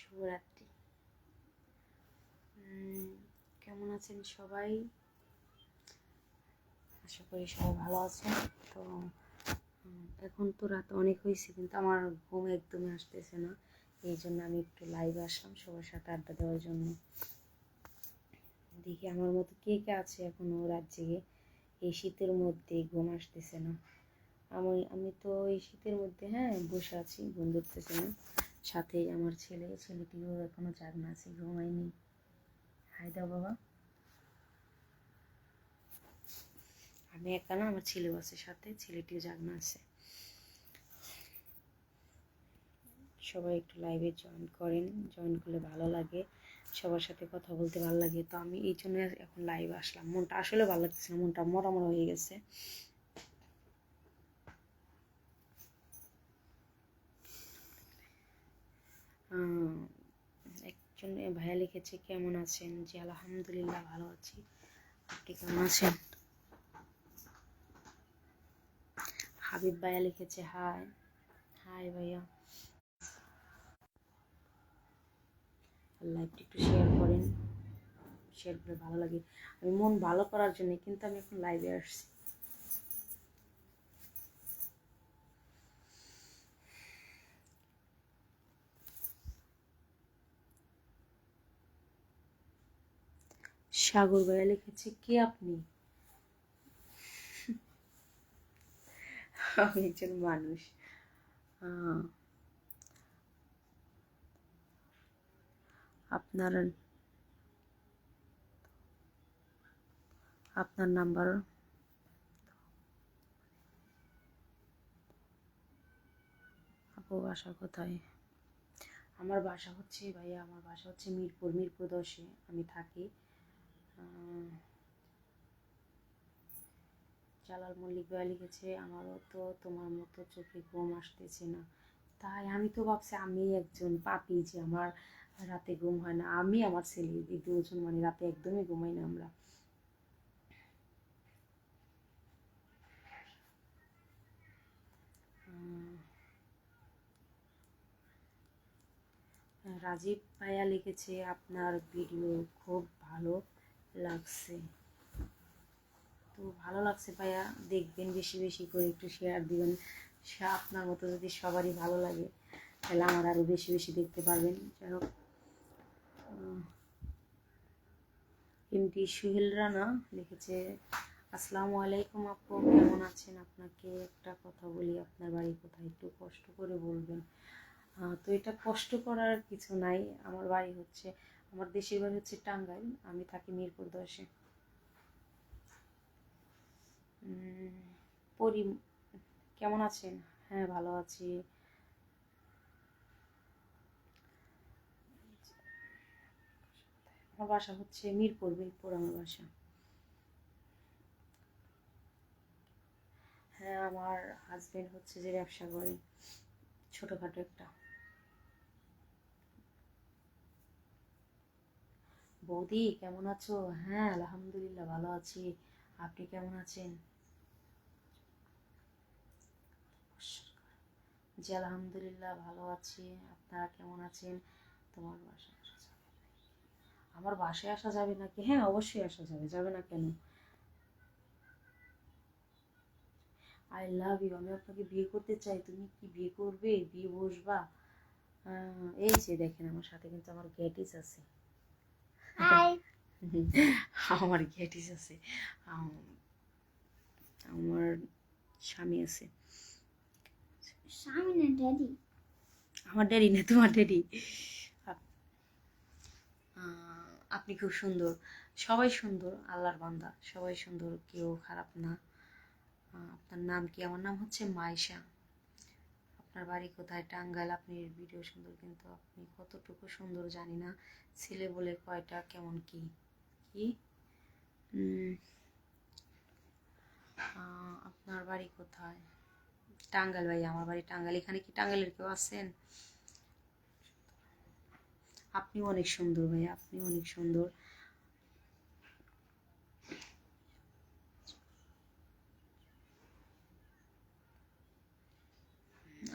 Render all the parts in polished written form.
শুভরাত্রি। কেমন আছেন সবাই? আশা করি সবাই ভালো আছেন। তো এখন তো রাত অনেক হয়েছে, কিন্তু আমার ঘুম একদমই আসতেছে না। এই জন্য আমি একটু লাইভে আসলাম সবার সাথে আড্ডা দেওয়ার জন্য। দেখি আমার মতো কে কে আছে এখনো রাত জেগে। এই শীতের মধ্যে ঘুম আসতেছে না। আমি তো এই শীতের মধ্যে বসে আছি, ঘুম ধরতেছে না। সাথে আমার ছেলেটিও এখনো জাগনা আছে, ঘুমায়নি। হাই দাও বাবা। আমি একা না, আমার ছেলেও আছে সাথে, ছেলেটিও জাগনা আছে। সবাই একটু লাইভে জয়েন করেন, জয়েন করলে ভালো লাগে, সবার সাথে কথা বলতে ভালো লাগে। তো আমি এই জন্য এখন লাইভে আসলাম। মনটা আসলে ভালো লাগতেছে না, মনটা মরা মরা হয়ে গেছে। একজন ভাইয়া লিখেছে কেমন আছেন, যে আলহামদুলিল্লাহ ভালো আছি, আপনি কেমন আছেন? হাবিব ভাইয়া লিখেছে হাই। হাই ভাইয়া। লাইভটা একটু শেয়ার করেন, শেয়ার করে ভালো লাগে। আমি মন ভালো করার জন্য কিন্তু আমি এখন লাইভে আসছি। সাগর ভাইয়া লিখেছে কে আপনি? আমি একজন মানুষ। আপনার আপনার নাম্বার আপু বাসা কোথায়? আমার বাসা হচ্ছে ভাইয়া, আমার বাসা হচ্ছে মিরপুর 10-এ আমি থাকি। জালাল মল্লিক ভাইয়া লিখেছে আমারও তো তোমার মতো চোখে ঘুম আসতেছে না। তাই আমি তো ভাবছি আমি একজন পাপী যে আমার রাতে ঘুম হয় না। আমি আমার ছেলে এই দুজন মানে রাতে একদমই ঘুমাই না আমরা। রাজীব ভাইয়া লিখেছে আপনার ভিডিও খুব ভালো লাগছে। তো ভালো লাগছে ভাইয়া, দেখবেন বেশি বেশি করে একটু শেয়ার দিবেন। আপনার মতো যদি সবারই ভালো লাগে তাহলে আমার আরও বেশি বেশি দেখতে পারবেন। যাই হোক, এমডি সুহেল রানা লিখেছে আসসালামু আলাইকুম আপু, কেমন আছেন? আপনাকে একটা কথা বলি, আপনার বাড়ি কোথায়? একটু কষ্ট করে বলবেন। তো এটা কষ্ট করার কিছু নাই। আমার বাড়ি হচ্ছে, আমার দেশের বাড়ি হচ্ছে টাঙ্গাইল, আমি থাকি মিরপুর 10-এ। পরি কেমন আছেন? হ্যাঁ ভালো আছি। আমার বাসা হচ্ছে মিরপুর আমার বাসা। হ্যাঁ, আমার হাজবেন্ড হচ্ছে যে ব্যবসা করে, ছোটোখাটো একটা। বৌদি কেমন আছো? হ্যাঁ আলহামদুলিল্লাহ ভালো আছি, আপনি কেমন আছেন? জি আলহামদুলিল্লাহ ভালো আছি, আপনারা কেমন আছেন? তোমার বাসায় আসা যাবে? আমার বাসায় আসা যাবে নাকি? হ্যাঁ অবশ্যই আসা যাবে, যাবে না কেন? আই লাভ ইউ, আমি আপনাকে বিয়ে করতে চাই। তুমি কি বিয়ে করবে? বিয়ে বসবা? এই যে দেখেন আমার সাথে কিন্তু আমার গ্যাটিস আছে। আমার গ্যাটিস আছে, আমার স্বামী আছে। স্বামী না ড্যাডি? আমার ড্যাডি না, তোমার ড্যাডি। আপনি খুব সুন্দর, সবাই সুন্দর, আল্লাহর বান্দা সবাই সুন্দর, কেউ খারাপ না। আপনার নাম কি? আমার নাম হচ্ছে মাইশা। আপনার বাড়ি কোথায়? টাঙ্গাইল। আপনি ভিডিও সুন্দর, কিন্তু আপনি কতটুকু সুন্দর জানি না। ছেলে বলে কয়টা? কেমন কি কি আপনার বাড়ি কোথায়? টাঙ্গাইল ভাই, আমার বাড়ি টাঙ্গাইল। এখানে কি টাঙ্গাইলের কেউ আছেন? আপনি অনেক সুন্দর ভাই, আপনি অনেক সুন্দর।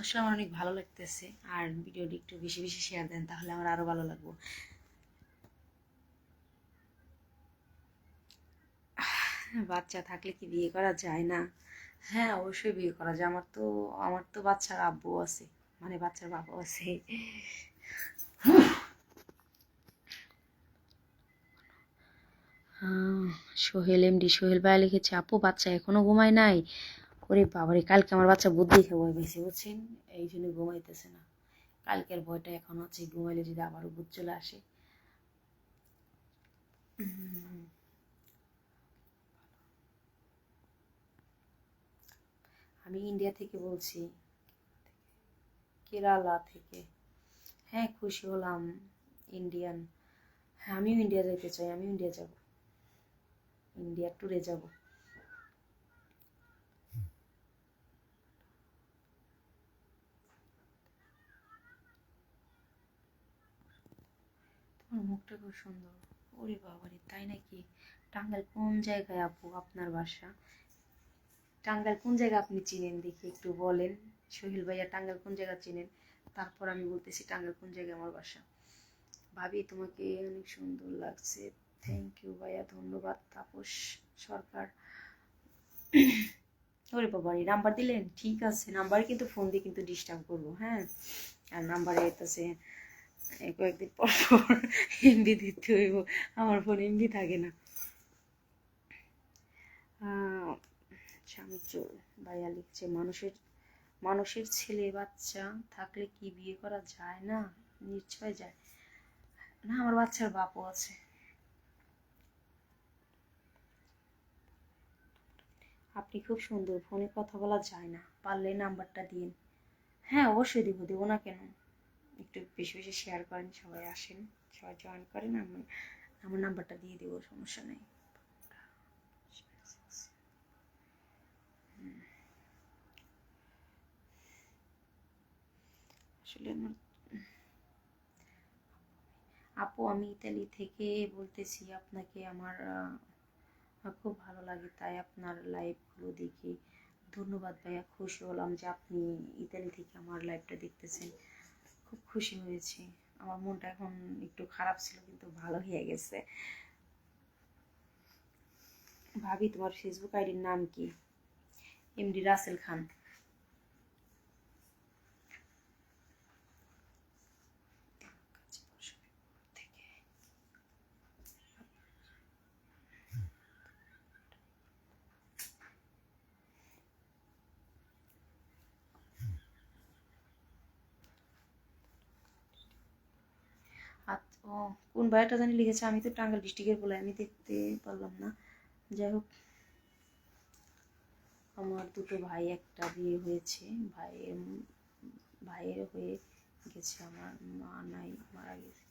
আসলে আমার অনেক ভালো লাগতেছে, আর ভিডিওটি একটু বেশি বেশি শেয়ার দেন তাহলে আমার আরো ভালো লাগবে। বাচ্চা থাকলে কি বিয়ে করা যায় না? হ্যাঁ, অবশ্যই বিয়ে করা যায়। আমার তো বাচ্চার আব্বু আছে, মানে বাচ্চার বাবা আছে। সোহেল এমডি সোহেল ভাই লিখেছে, আপু বাচ্চা এখনো ঘুমায় নাই? ওরে বাবারে, কালকে আমার বাচ্চা বুদ্ধি খেয়ে ভয় পেয়েছে বুঝছেন, এই জন্য ঘুমাইতেছে না। কালকের ভয়টা এখন হচ্ছে, ঘুমাইলে যদি আবারও ভূত চলে আসে। আমি ইন্ডিয়া থেকে বলছি, কেরালা থেকে। হ্যাঁ, খুশি হলাম। ইন্ডিয়ান। হ্যাঁ, আমিও ইন্ডিয়া যেতে চাই, আমিও ইন্ডিয়া যাব, ইন্ডিয়া ট্যুরে যাব। তোমার মুখটা খুব সুন্দর। ওরে বাবারে, তাই নাকি? টাঙ্গাইল কোন জায়গায় আপু আপনার বাসা? টাঙ্গাইল কোন জায়গা আপনি চিনেন দেখি একটু বলেন। সোহেল ভাইয়া টাঙ্গাইল কোন জায়গা চিনেন, তারপর আমি বলতেছি টাঙ্গাইল কোন জায়গায় আমার বাসা। ভাবি তোমাকে অনেক সুন্দর লাগছে। থ্যাংক ইউ ভাইয়া, ধন্যবাদ। তাপস সরকার। ওরে বাবা, নাম্বার দিলেন? ঠিক আছে, নাম্বারে কিন্তু ফোন দিয়ে কিন্তু ডিস্টার্ব করবো, হ্যাঁ। আর নাম্বারে এসেছে কয়েকদিন পর পর এমবি দিতে হইব, আমার ফোন এমবি থাকে না। স্বামী চোর ভাইয়া লিখছে, মানুষের ছেলে বাচ্চা থাকলে কি বিয়ে করা যায় না? নিশ্চয় যায়। না, আমার বাচ্চার বাপও আছে। আপনি খুব সুন্দর, ফোনে কথা বলা যায় না, পারলে নাম্বারটা দিন। হ্যাঁ, অবশ্যই দিব, দেবো না কেন। একটু বেশি বেশি শেয়ার করেন, সবাই আসেন, সবাই জয়েন করেন, আমার আমার নাম্বারটা দিয়ে দেবো, সমস্যা নেই। আসলে আমার আপু, আমি ইতালি থেকে বলতেছি, আপনাকে আমার খুব ভালো লাগে, তাই আপনার লাইভগুলো দেখি। ধন্যবাদ ভাইয়া, খুশি হলাম যে আপনি ইতালি থেকে আমার লাইভটা দেখতেছেন, খুব খুশি হয়েছি। আমার মনটা এখন একটু খারাপ ছিল, কিন্তু ভালো হয়ে গেছে। ভাবি তোমার ফেসবুক আইডির নাম কি? এমডি রাসেল খান। ও, কোন ভাইয়াটা জানি লিখেছে, আমি তো টাঙ্গাইল ডিস্ট্রিক্টের বলে আমি দেখতে পারলাম না। যাই হোক, আমার দুটো ভাই, একটা বিয়ে হয়েছে, ভাইয়ের হয়ে গেছে, আমার মা নাই, মারা গেছে।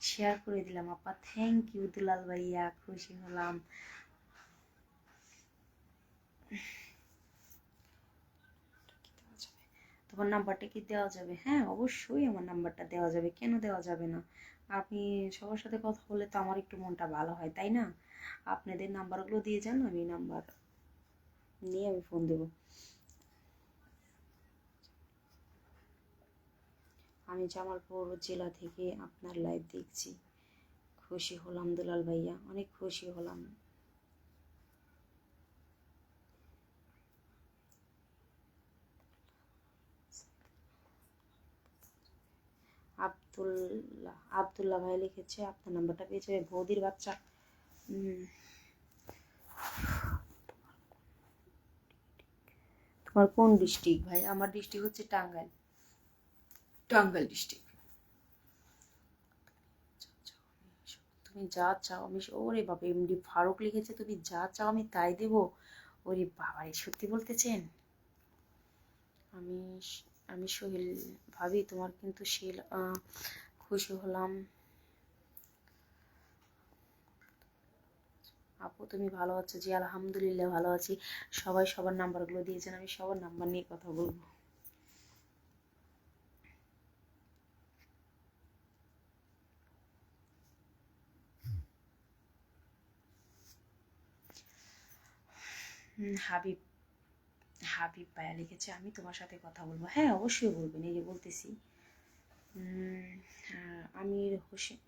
শেয়ার করে দিলাম আপা, থ্যাংক ইউ দুলাল ভাইয়া, খুশি হলাম। তোমার নাম্বারটা কি দেওয়া যাবে? হ্যাঁ, অবশ্যই আমার নাম্বারটা দেওয়া যাবে, কেন দেওয়া যাবে না। আপনি সবার সাথে কথা বললে তো আমার একটু মনটা ভালো হয়, তাই না? আপনাদের নাম্বারগুলো দিয়ে যান, আমি নাম্বার নিয়ে আমি ফোন দেবো। আমি জামালপুর জেলা থেকে আপনার লাইভ দেখছি, খুশি হলাম দুলাল ভাইয়া, অনেক খুশি হলাম। আব্দুল্লাহ ভাই লিখেছে, আপনার নাম্বারটা পেয়েছে বৌদির বাচ্চা। তোমার কোন ডিস্ট্রিক্ট ভাই? আমার ডিস্ট্রিক্ট হচ্ছে টাঙ্গাইল, টাঙ্গাইল ডিস্ট্রিক্ট। তুমি যা চাও আমি, ওরে বাবা, এমডি ফারুক লিখেছে, তুমি যা চাও আমি তাই দেবো। ওরে বাবা, সত্যি বলতেছেন? আমি আমি সোহেল ভাবি, তোমার কিন্তু খুশি হলাম। আপু তুমি ভালো আছো? জি আলহামদুলিল্লাহ ভালো আছি। সবাই সবার নাম্বারগুলো দিয়েছেন, আমি সবার নাম্বার নিয়ে কথা বলবো। হাবিব, হাবিব ভাইয়া লিখেছে আমি তোমার সাথে কথা বলবো। হ্যাঁ অবশ্যই বলবেন, এই যে বলতেছি। আমির হোসেন,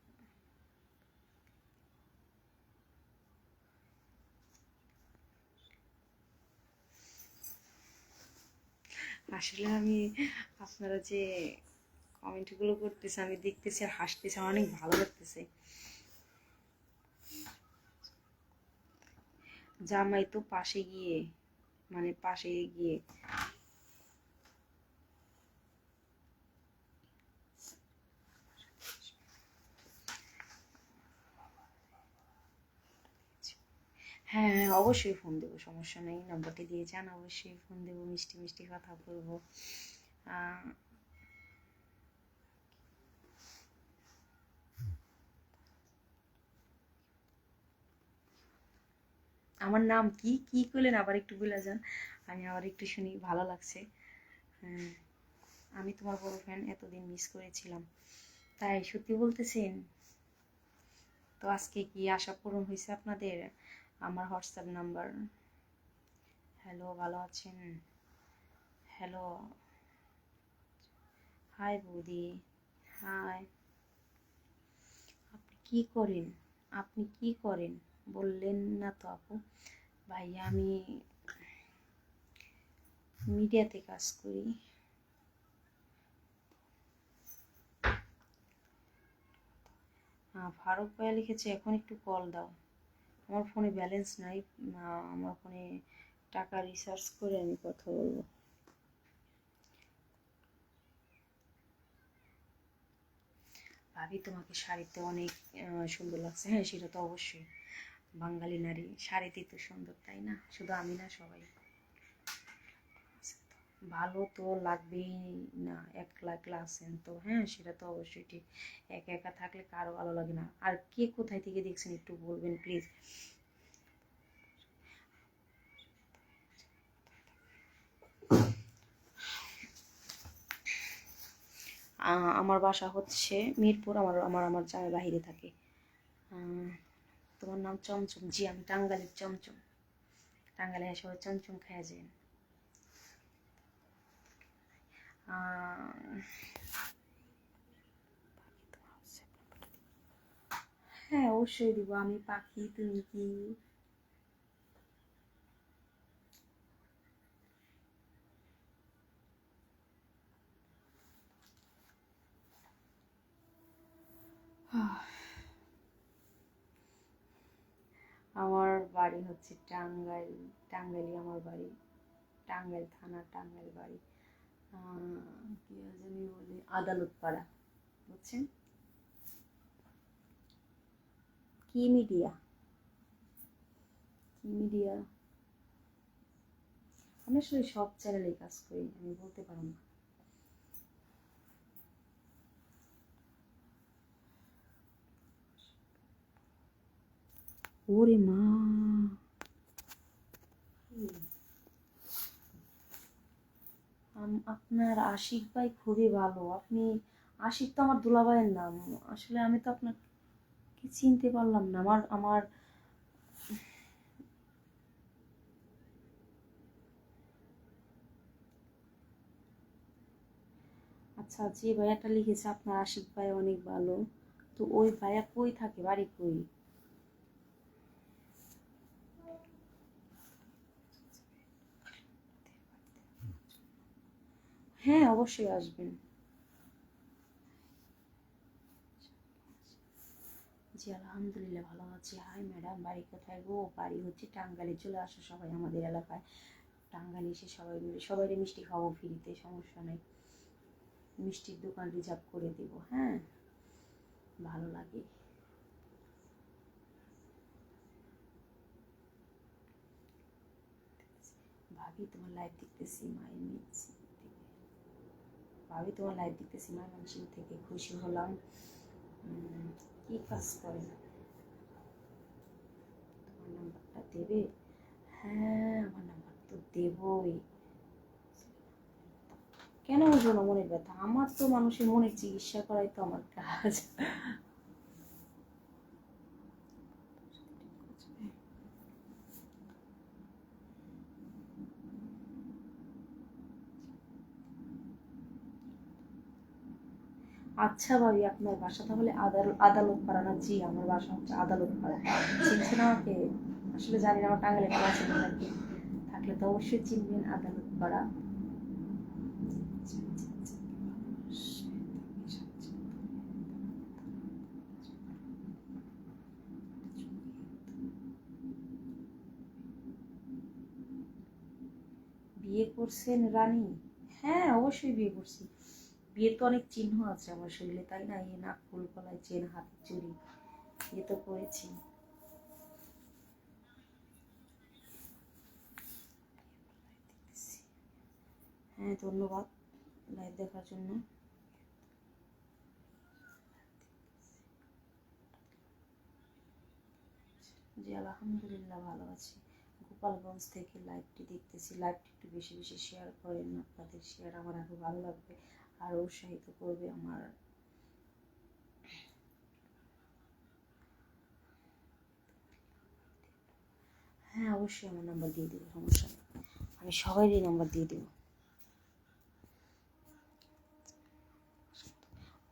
আসলে আমি আপনারা যে কমেন্টগুলো করতেছে আমি দেখতেছি আর হাসতেছি, আমার অনেক ভালো লাগতেছে। জামাই তো পাশে গিয়ে, মানে পাশে গিয়ে, হ্যাঁ হ্যাঁ অবশ্যই ফোন দেবো, সমস্যা নেই, নাম্বারটি দিয়ে যান, অবশ্যই ফোন দেবো, মিষ্টি মিষ্টি কথা বলবো। আমার নাম কি কি করলেন আবার একটু বলে যান, আমি আবার একটু শুনি, ভালো লাগছে। হ্যাঁ, আমি তোমার বড় ফ্যান, এতদিন মিস করেছিলাম। তাই সত্যি বলতেছেন? তো আজকে কি আশা পূরণ হয়েছে আপনাদের? আমার হোয়াটসঅ্যাপ নাম্বার। হ্যালো, ভালো আছেন? হ্যালো, হাই বৌদি, হাই। আপনি কি করেন? আপনি কি করেন বললেন না তো আপু? ভাইয়া আমি মিডিয়াতে কাজ করি। ফারুক ভাইয়া লিখেছে এখন একটু কল দাও। আমার ফোনে ব্যালেন্স নাই, আমার ফোনে টাকা রিচার্জ করে আমি কথা বলবো। ভাবি তোমাকে শাড়িতে অনেক সুন্দর লাগছে। হ্যাঁ সেটা তো অবশ্যই, বাঙালি নারী শাড়িতেই তো সুন্দর, তাই না? শুধু আমি না, সবাই। ভালো তো লাগবেই না, একলা একলা আছেন তো, হ্যাঁ সেটা তো অবশ্যই ঠিক। একা একা থাকলে কারো ভালো লাগে না। আর কে কোথায় থেকে দেখছেন একটু বলবেন প্লিজ। আমার বাসা হচ্ছে মিরপুর, আমার আমার আমার জামাই বাহিরে থাকে। তোমার নাম চমচম? জি আমি টাঙ্গাইলের চমচম, টাঙ্গাইলে সবাই চমচম খেয়ে যায়। হ্যাঁ অবশ্যই দিব, আমি পাখি, তুমি কি? আমার বাড়ি হচ্ছে টাঙ্গাইল, টাঙ্গাইলই আমার বাড়ি, টাঙ্গাইল থানা, টাঙ্গাইল বাড়ি। কি জানি বলে, আদালত পাড়া, বুঝছেন? কি মিডিয়া? কি মিডিয়া? আমি আসলে সব চ্যানেলে কাজ করি, আমি বলতে পারবো না। ওরে মা, আপনার আশিক ভাই খুবই ভালো। আপনি, আশিক তো আমার দুলাভাইয়ের নাম। আসলে আমি তো আপনাকে চিনতে পারলাম না। আমার আমার আচ্ছা, যে ভাইয়াটা লিখেছে আপনার আশিক ভাই অনেক ভালো, তো ওই ভাইয়া কই থাকে, বাড়ি কই? হ্যাঁ অবশ্যই আসবেন। জি আলহামদুলিল্লাহ ভালো আছি। হাই ম্যাডাম, বাড়ি কোথায় গো? বাড়ি হচ্ছে টাঙ্গাইলে, চলে আসো সবাই আমাদের এলাকায়। টাঙ্গাইলে এসে সবাই মিলে সবাই মিষ্টি খাবো ফ্রিতে, সমস্যা নেই। মিষ্টির দোকান রিজার্ভ করে দেব, হ্যাঁ, ভালো লাগে। ভাবি তোমার লাইভ দেখতেছি ভাবি তোমার লাইভ দেখতেছি ময়মনসিংহ থেকে, খুশি হলাম। কি কাজ করেন? তোমার নাম্বারটা দেবে? হ্যাঁ আমার নাম্বার তো দেবই। কেন বুঝবো না মনের ব্যথা? আমার তো মানুষের মনের চিকিৎসা করাই তো আমার কাজ। আচ্ছা ভাবি, আপনার বাসা তাহলে আদালত পাড়া না? জি, আমার বাসা হচ্ছে আদালত পাড়া। চিনছেন আমাকে? আসলে জানি না, আমার টাঙ্গাইলে কেউ আছেন নাকি, থাকলে তো অবশ্যই চিনবেন। আদালত পাড়া। বিয়ে করছেন রানী? হ্যাঁ, অবশ্যই বিয়ে করছি। বিয়ের তো অনেক চিহ্ন আছে আমার শরীরে, তাই না? এই নাক ফুল, গলায় চেন, হাতের চুড়ি, বিয়ে তো করেছি। হ্যাঁ, ধন্যবাদ লাইভ দেখার জন্য। জি, আলহামদুলিল্লাহ ভালো আছি। গোপালগঞ্জ থেকে লাইভটি দেখতেছি। লাইভটি একটু বেশি বেশি শেয়ার করেন, আপনাদের শেয়ার আমার আরো ভালো লাগবে, আরো উৎসাহিত করবে আমার। হ্যাঁ, অবশ্যই আমার নাম্বার দিয়ে দেবো, সমস্যা নেই। আমি সবাইরই নাম্বার দিয়ে দেবো।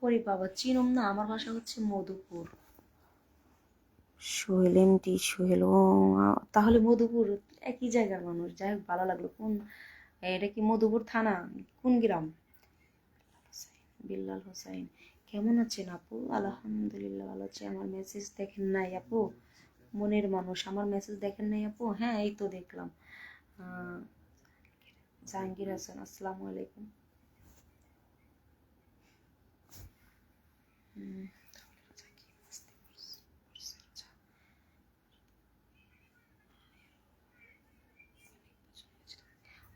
ওরে বাবা, চিনম না? আমার বাসা হচ্ছে মধুপুর। সোহেল এমটি, সোহেল, ও তাহলে মধুপুর একই জায়গার মানুষ। যাই হোক, ভালো লাগলো। কোন, এটা কি মধুপুর থানা? কোন গ্রাম? বিল্লাল হোসাইন। কেমন আছেন আপু? আলহামদুলিল্লাহ ভালো আছি। আমার মেসেজ দেখেন নাই আপু? মনের মানুষ, আমার মেসেজ দেখেন নাই আপু? হ্যাঁ, এই তো দেখলাম। জাহাঙ্গীর হাসান, আসসালামু আলাইকুম।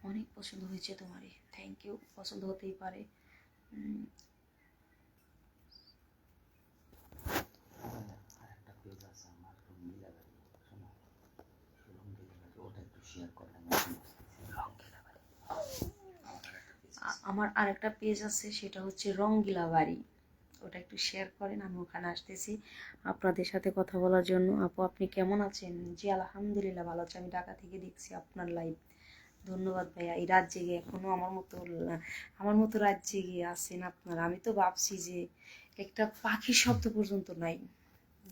অনেক পছন্দ হয়েছে তোমারই, থ্যাংক ইউ। পছন্দ হতেই পারে। আমার আরেকটা পেজ আছে, সেটা হচ্ছে রঙ্গিলা বাড়ি। ওটা একটু শেয়ার করেন, আমি ওখানে আসতেছি আপনাদের সাথে কথা বলার জন্য। আপু, আপনি কেমন আছেন? জি, আলহামদুলিল্লাহ ভালো আছি। আমি ঢাকা থেকে দেখছি আপনার লাইভ। ধন্যবাদ ভাইয়া। এই রাত জেগে এখনো আমার মতো রাত জেগে আছেন আপনারা। আমি তো ভাবছি যে একটা পাখির শব্দ পর্যন্ত নাই,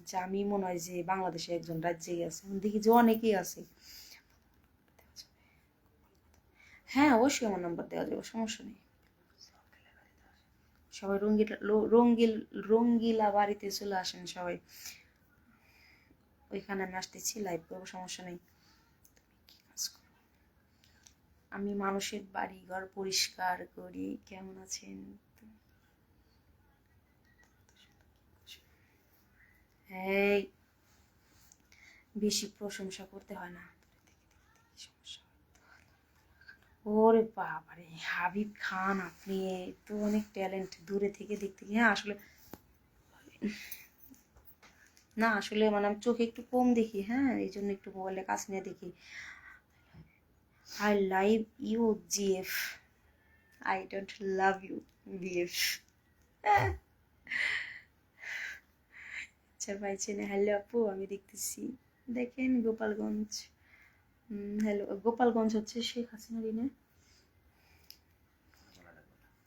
যে আমি মনে হয় যে বাংলাদেশে একজন রাত জেগে আছে। দেখি যে অনেকেই আছে। হ্যাঁ, অবশ্যই আমার নাম্বার দেওয়া যাবে, সমস্যা নেই। সবাই রঙ্গিলা বাড়িতে চলে আসেন সবাই। ওইখানে আমি আসতেছি, লাইভ করবো, সমস্যা নেই। আমি মানুষের বাড়ি ঘর পরিষ্কার করি। কেমন আছেন? এই, বেশি প্রশংসা করতে হয় না। ওরে বাবারে, হাবিব খান, আপনি তো অনেক ট্যালেন্ট। দূরে থেকে দেখতে, হ্যাঁ আসলে, না আসলে মানে আমি চোখে একটু কম দেখি, হ্যাঁ এই জন্য একটু মোবাইলের কাছে নিয়ে দেখি। I live you GF, I don't love you BF. আচ্ছা ভাই, চেনে? হ্যালো আপু, আমি দেখতেছি। দেখেন গোপালগঞ্জ। হ্যালো, গোপালগঞ্জ হচ্ছে শেখ হাসিনা দিনে।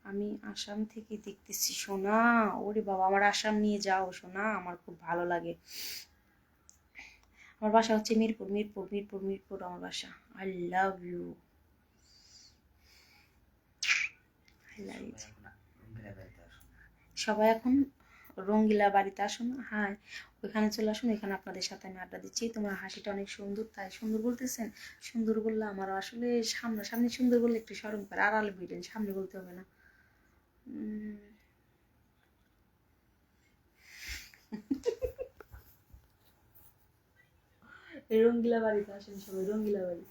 আমি আসাম থেকে দেখতেছি সোনা। ওরে বাবা, আমার আসাম নিয়ে যাও সোনা, আমার খুব ভালো লাগে। আমার বাসা হচ্ছে মিরপুর, মিরপুর, মিরপুর, মিরপুর আমার বাসা। I love you, I love you. সবাই এখন রঙ্গিলা বাড়িতে আসুন। হ্যাঁ, ওইখানে চলে আসুন, এখানে আপনাদের সাথে আমি আড্ডা দিচ্ছি। তোমার হাসিটা অনেক সুন্দর, তাই সুন্দর বলতেছেন। সুন্দর বললে আমার আসলে সামনে সুন্দর বললে একটু শরম করে, আড়ালে বললেন, সামনে বলতে হবে না। রঙ্গিলা বাড়িতে আসেন সবাই, রঙ্গিলা বাড়ি।